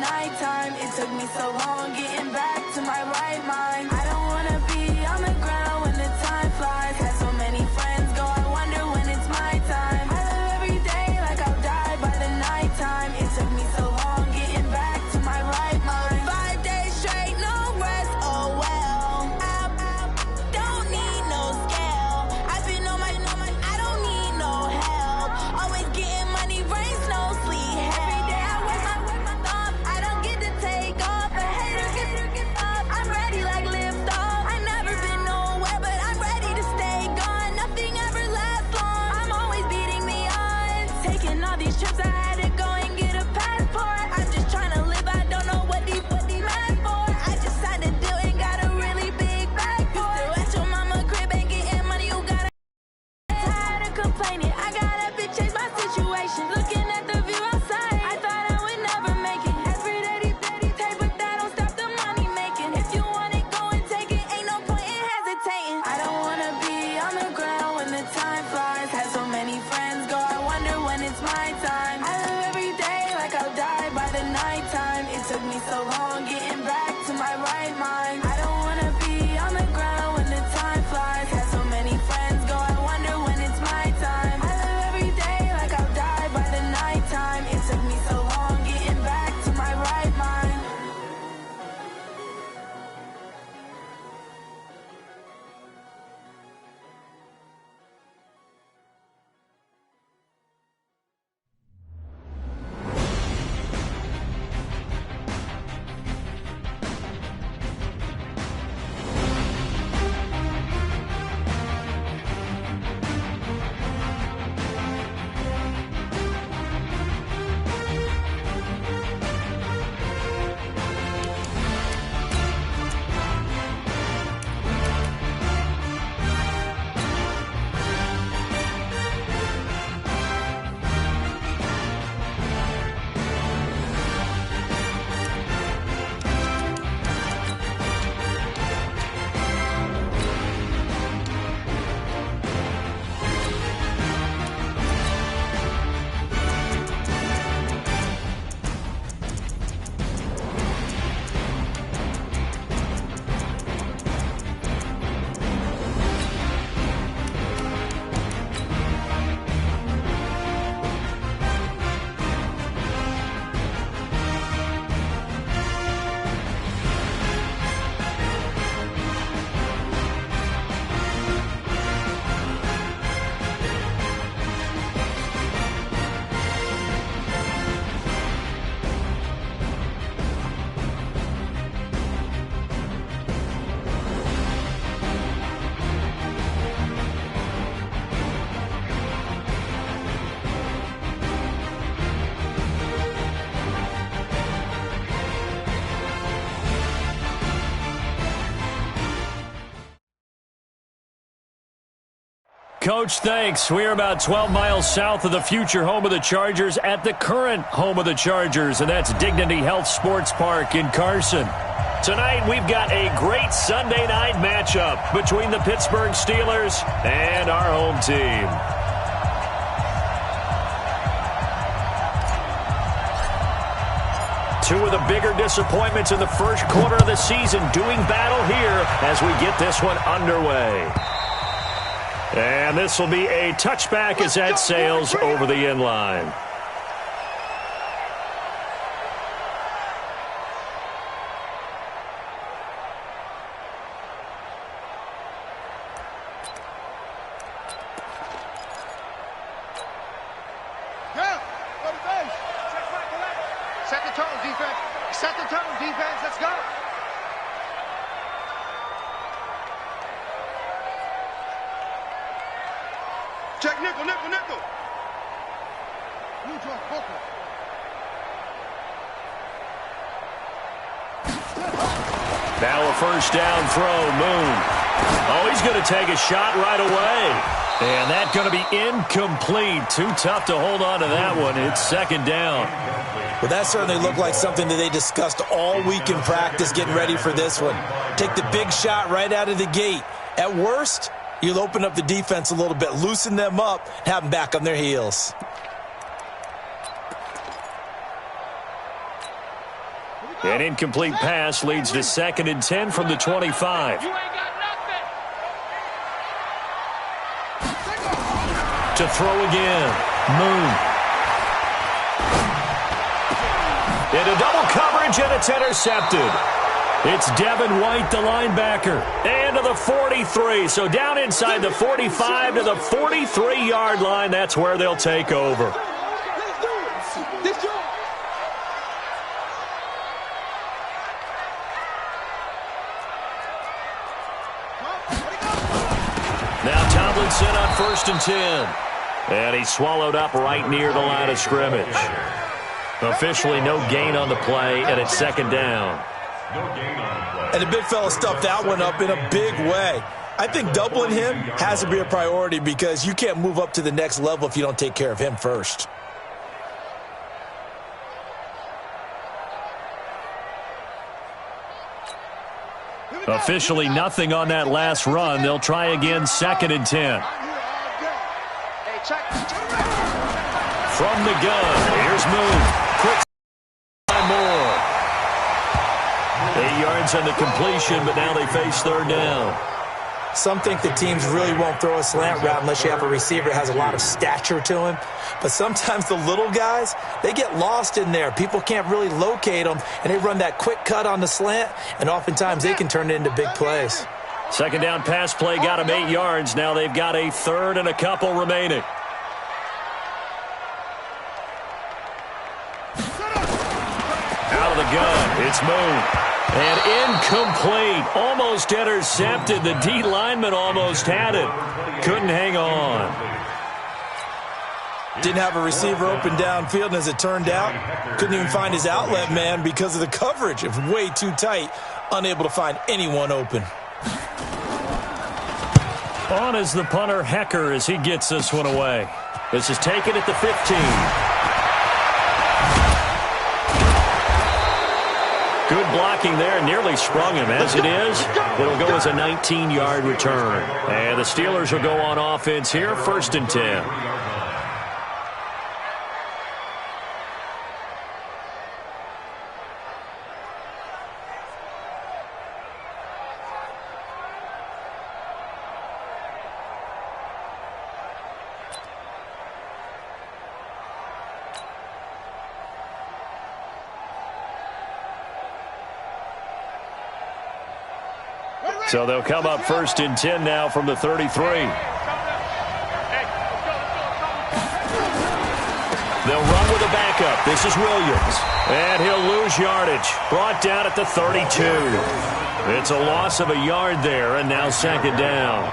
nighttime. It took me so long getting back to my right mind. I don't wanna be on the ground when the time flies. Had so many friends go, I wonder when it's my time. I live every day like I'll die by the nighttime. It took me so long getting back to my right mind. 5 days straight, no rest, oh well. I don't need no scale. I've been on my, I don't need no help. Always getting money, rain, snow, sleet, every day I work my thumb. I don't get to take off. A hater get up. I'm ready like lift off. I've never been nowhere, but I'm ready to stay gone. Nothing ever lasts long. I'm always beating the odds. Taking all these trips, I had to go and get a passport. I'm just trying to live, I don't know what these mad for. I just signed a deal and got a really big bag for it. Still at your mama crib and getting money, you gotta. Tired of complaining, I gotta change my situation. Looking at the view outside, I thought I would never make it. Every day these take, but that don't stop the money making. If you want it, go and take it. Ain't no point in hesitating. I don't wanna be on the ground when the time flies. Had so many friends go, I wonder when it's my time. I live every day like I'll die by the nighttime. It took me so long getting back to my right mind. I don't wanna be on the ground when the time flies. Had so many friends go, I wonder when it's my time. I live every day like I'll die by the nighttime. It took me so long getting back to my right mind. Coach, thanks. We are about 12 miles south of the future home of the Chargers at the current home of the Chargers, and that's Dignity Health Sports Park in Carson. Tonight, we've got a great Sunday night matchup between the Pittsburgh Steelers and our home team. Two of the bigger disappointments in the first quarter of the season doing battle here as we get this one underway. And this will be a touchback as that sails over the end line. Set the tone, defense. Let's go. Check nickel, nickel, nickel. Neutral, focus. Now a first down throw, Moon. Oh, he's going to take a shot right away. And that's going to be incomplete. Too tough to hold on to that one. It's second down. Well, that certainly looked like something that they discussed all week in practice getting ready for this one. Take the big shot right out of the gate. At worst, you'll open up the defense a little bit, loosen them up, and have them back on their heels. An incomplete pass leads to 2nd and 10 from the 25. To throw again. Moon. Into double coverage, and it's intercepted. It's Devin White, the linebacker. And to the 43. So down inside the 45 to the 43-yard line. That's where they'll take over. Now Tomlinson on 1st and 10. And he's swallowed up right near the line of scrimmage. Officially no gain on the play, and it's 2nd down. And the big fella stuffed that one up in a big way. I think doubling him has to be a priority because you can't move up to the next level if you don't take care of him first. Officially nothing on that last run. They'll try again, 2nd and 10. From the gun, here's Moon. Quick by Moore. 8 yards on the completion, but now they face 3rd down. Some think the teams really won't throw a slant route unless you have a receiver that has a lot of stature to him. But sometimes the little guys, they get lost in there. People can't really locate them, and they run that quick cut on the slant, and oftentimes they can turn it into big plays. 2nd down pass play got them 8 yards. Now they've got a 3rd and a couple remaining. Out of the gun, it's Moon. And incomplete. Almost intercepted. The D lineman almost had it. Couldn't hang on. Didn't have a receiver open downfield, and as it turned out, couldn't even find his outlet man because of the coverage. It was way too tight. Unable to find anyone open. On is the punter, Hecker, as he gets this one away. This is taken at the 15. Good blocking there, nearly sprung him. As it is, it'll go as a 19-yard return. And the Steelers will go on offense here, 1st and 10. So they'll come up 1st and 10 now from the 33. They'll run with a backup. This is Williams. And he'll lose yardage. Brought down at the 32. It's a loss of a yard there, and now 2nd down.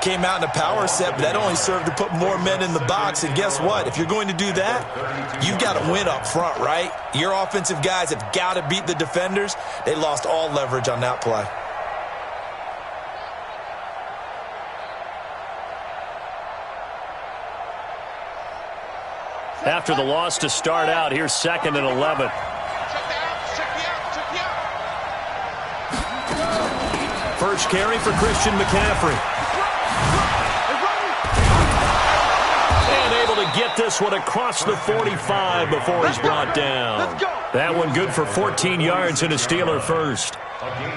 Came out in a power set, but that only served to put more men in the box. And guess what? If you're going to do that, you've got to win up front, right? Your offensive guys have got to beat the defenders. They lost all leverage on that play. After the loss to start out, here's 2nd and 11. First carry for Christian McCaffrey. And able to get this one across the 45 before he's brought down. That one good for 14 yards and a Steeler first.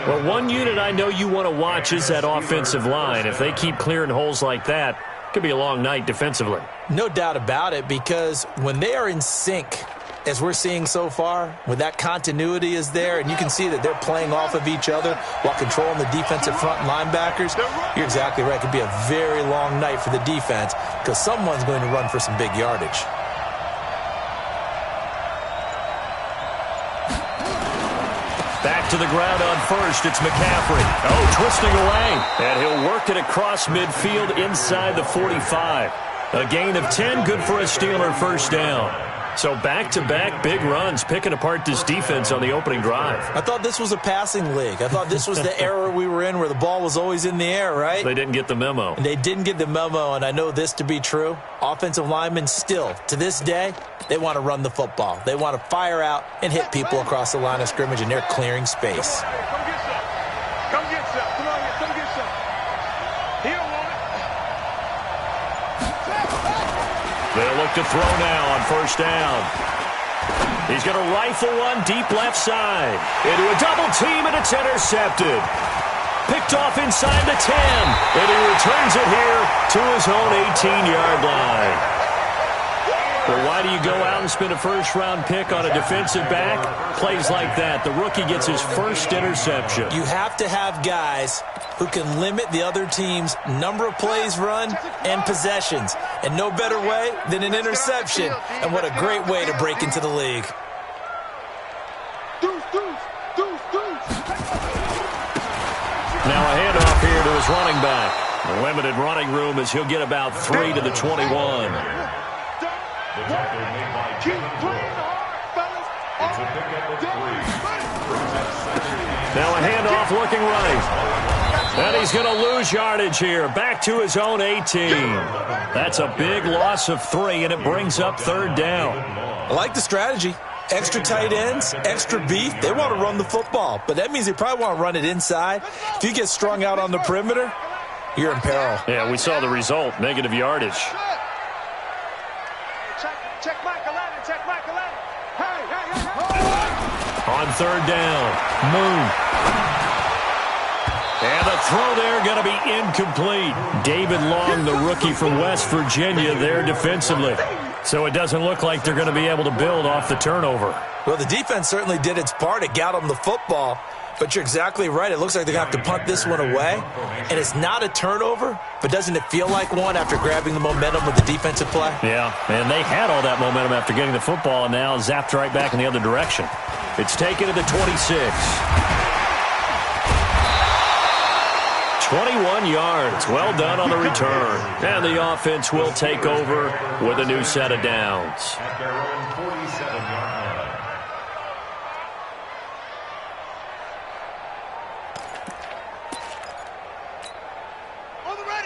Well, one unit I know you want to watch is that offensive line. If they keep clearing holes like that, it could be a long night defensively. No doubt about it, because when they are in sync, as we're seeing so far, when that continuity is there, and you can see that they're playing off of each other while controlling the defensive front linebackers, you're exactly right. It could be a very long night for the defense because someone's going to run for some big yardage. Back to the ground on 1st. It's McCaffrey. Oh, twisting away. And he'll work it across midfield inside the 45. A gain of 10, good for a Steeler 1st down. So back-to-back big runs, picking apart this defense on the opening drive. I thought this was a passing league. I thought this was the era we were in where the ball was always in the air, right? They didn't get the memo. And they didn't get the memo, and I know this to be true. Offensive linemen still, to this day, they want to run the football. They want to fire out and hit people across the line of scrimmage, and they're clearing space. Come get some. Come on, come get some. He don't want it. They'll look to throw now on 1st down. He's going to rifle one deep left side. Into a double team, and it's intercepted. Picked off inside the 10, and he returns it here to his own 18-yard line. Well, why do you go out and spend a first-round pick on a defensive back? Plays like that. The rookie gets his first interception. You have to have guys who can limit the other team's number of plays run and possessions. And no better way than an interception. And what a great way to break into the league. Now a handoff here to his running back. Limited running room as he'll get about 3 to the 21. Now a handoff looking right. And he's going to lose yardage here. Back to his own 18. That's a big loss of 3, and it brings up 3rd down. I like the strategy. Extra tight ends, extra beef. They want to run the football, but that means they probably want to run it inside. If you get strung out on the perimeter, you're in peril. Yeah, we saw the result. Negative yardage. Check Michael Allen. Check Michael Allen. On 3rd down, Moon. And the throw there going to be incomplete. David Long, the rookie from West Virginia, there defensively. So it doesn't look like they're going to be able to build off the turnover. Well, the defense certainly did its part. It got them the football. But you're exactly right. It looks like they're going to have to punt this one away. And it's not a turnover, but doesn't it feel like one after grabbing the momentum with the defensive play? Yeah, and they had all that momentum after getting the football and now zapped right back in the other direction. It's taken to the 26. 21 yards. Well done on the return. And the offense will take over with a new set of downs. At their own 47-yard line.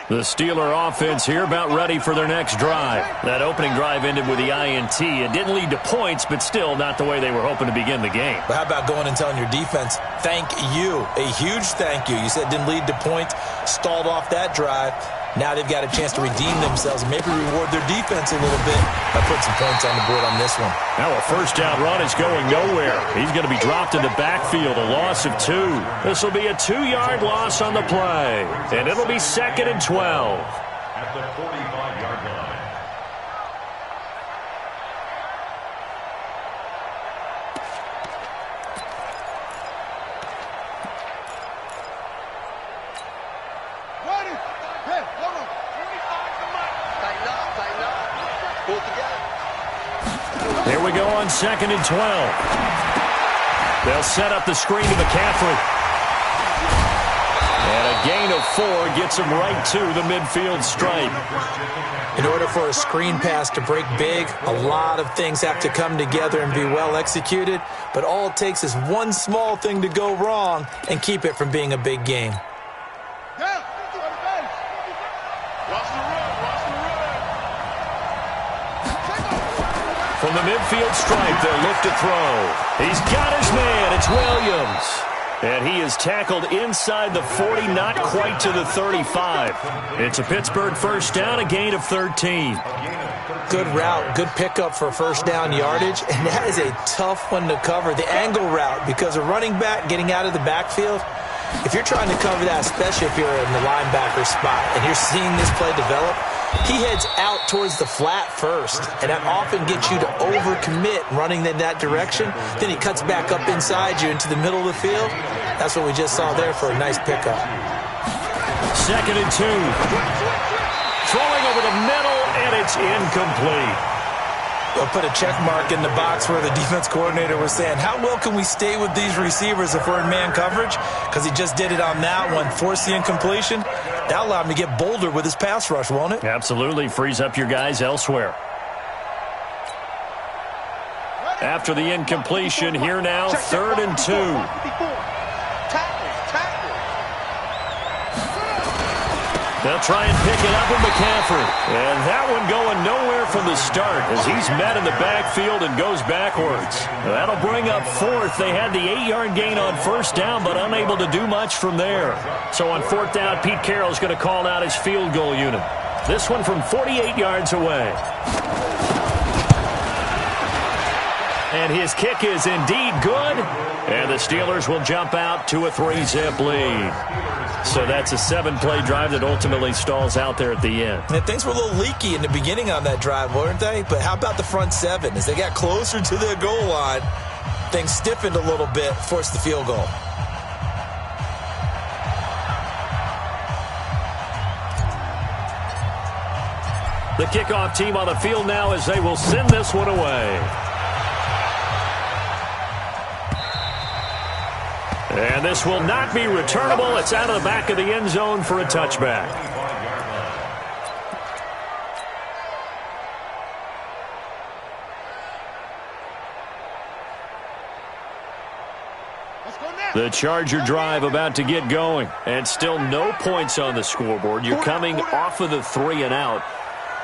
The Steeler offense here about ready for their next drive. That opening drive ended with the INT. It didn't lead to points, but still not the way they were hoping to begin the game. But how about going and telling your defense, thank you, a huge thank you. You said it didn't lead to points, stalled off that drive. Now they've got a chance to redeem themselves and maybe reward their defense a little bit by putting some points on the board on this one. Now a first down run is going nowhere. He's going to be dropped in the backfield, a loss of 2. This will be a 2-yard loss on the play, and it'll be 2nd and 12. At the 45-yard line. Here we go on 2nd and 12. They'll set up the screen to McCaffrey. And a gain of 4 gets him right to the midfield stripe. In order for a screen pass to break big, a lot of things have to come together and be well executed. But all it takes is one small thing to go wrong and keep it from being a big game. From the midfield stripe, they'll look to throw. He's got his man. It's Williams. And he is tackled inside the 40, not quite to the 35. It's a Pittsburgh first down, a gain of 13. Good route, good pickup for first down yardage, and that is a tough one to cover, the angle route, because a running back getting out of the backfield, if you're trying to cover that, especially if you're in the linebacker spot and you're seeing this play develop, he heads out towards the flat first, and that often gets you to overcommit running in that direction. Then he cuts back up inside you into the middle of the field. That's what we just saw there for a nice pickup. 2nd and 2. Throwing over the middle, and it's incomplete. We'll put a check mark in the box where the defense coordinator was saying, how well can we stay with these receivers if we're in man coverage? Because he just did it on that one, forced the incompletion. That'll allow him to get bolder with his pass rush, won't it? Absolutely. Frees up your guys elsewhere. After the incompletion, here now, 3rd and 2. They'll try and pick it up with McCaffrey. And that one going nowhere from the start as he's met in the backfield and goes backwards. That'll bring up 4th. They had the 8-yard gain on first down, but unable to do much from there. So on 4th down, Pete Carroll's going to call out his field goal unit. This one from 48 yards away. And his kick is indeed good. And the Steelers will jump out to a 3-zip lead. So that's a 7-play drive that ultimately stalls out there at the end. And things were a little leaky in the beginning on that drive, weren't they? But how about the front 7? As they got closer to their goal line, things stiffened a little bit, forced the field goal. The kickoff team on the field now as they will send this one away. And this will not be returnable. It's out of the back of the end zone for a touchback. The Charger drive about to get going. And still no points on the scoreboard. You're coming off of the 3-and-out.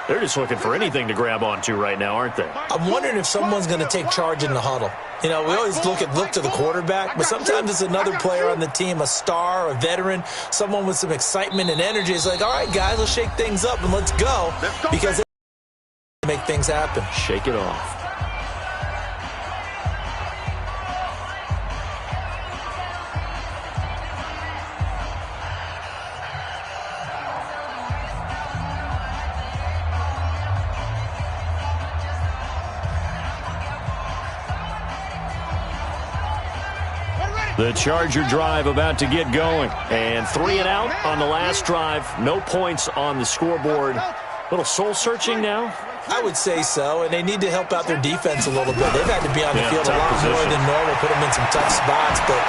They're just looking for anything to grab onto right now, aren't they? I'm wondering if someone's going to take charge in the huddle. You know, we always look to the quarterback, but sometimes it's another player on the team, a star, a veteran, someone with some excitement and energy. It's like, all right, guys, let's shake things up and let's go, because they make things happen. Shake it off. The Charger drive about to get going. And 3-and-out on the last drive. No points on the scoreboard. Little soul-searching now? I would say so, and they need to help out their defense a little bit. They've had to be on the field a lot more than normal, put them in some tough spots. But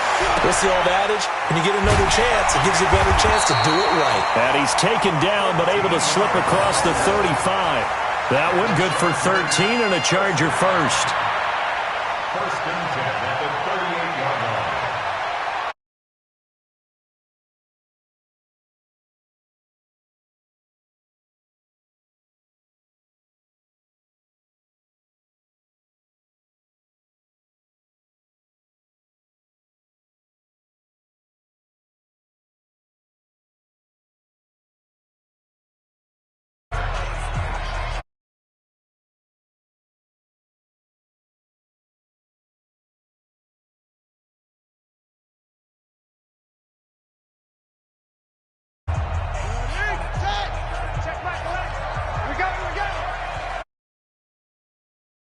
what's the old adage? When you get another chance, it gives you a better chance to do it right. And he's taken down, but able to slip across the 35. That one good for 13 and a Charger first. First and 10 at the